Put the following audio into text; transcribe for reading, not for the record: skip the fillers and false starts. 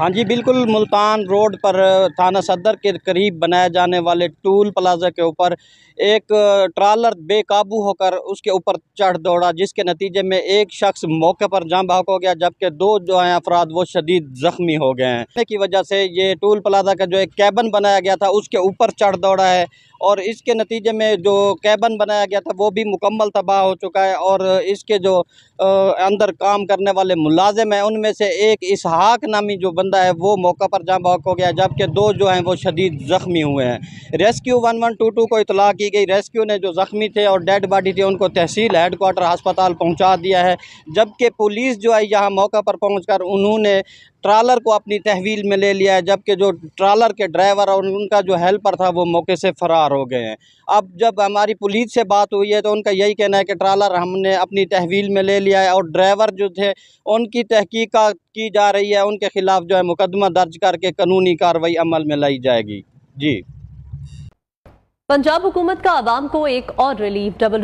हाँ जी, बिल्कुल मुल्तान रोड पर थाना सदर के करीब बनाए जाने वाले टूल प्लाजा के ऊपर एक ट्रालर बेकाबू होकर उसके ऊपर चढ़ दौड़ा, जिसके नतीजे में एक शख्स मौके पर जाँ बहक हो गया, जबकि दो जो हैं अफराद वो शदीद ज़ख्मी हो गए हैं। की वजह से ये टूल प्लाजा का जो एक कैबन बनाया गया था उसके ऊपर चढ़ दौड़ा है और इसके नतीजे में जो कैबन बनाया गया था वो भी मुकम्मल तबाह हो चुका है और इसके जो अंदर काम करने वाले मुलाजिम हैं उनमें से एक इसहाक नामी जो बंदा है वो मौका पर जाँ बहक हो गया, जबकि दो जो हैं वो शदीद ज़ख्मी हुए हैं। रेस्क्यू 1122 को इतला की गई। रेस्क्यू ने जो ज़ख्मी थे और डेड बॉडी थी उनको तहसील हेडक्वार्टर अस्पताल पहुँचा दिया है, जबकि पुलिस जो है यहाँ मौका पर पहुँच कर उन्होंने ट्रालर को अपनी तहवील में ले लिया है, जबकि जो ट्रालर के ड्राइवर और उनका जो हेल्पर था वो मौके से फ़रार हो गए हैं। अब जब हमारी पुलिस से बात हुई है तो उनका यही कहना है कि ट्रालर हमने अपनी तहवील में ले लिया है और ड्राइवर जो थे उनकी तहकीकात की जा रही है, उनके ख़िलाफ़ जो है मुकदमा दर्ज करके कानूनी कार्रवाई अमल में लाई जाएगी। जी। पंजाब हुकूमत का आवाम को एक और रिलीफ। डबल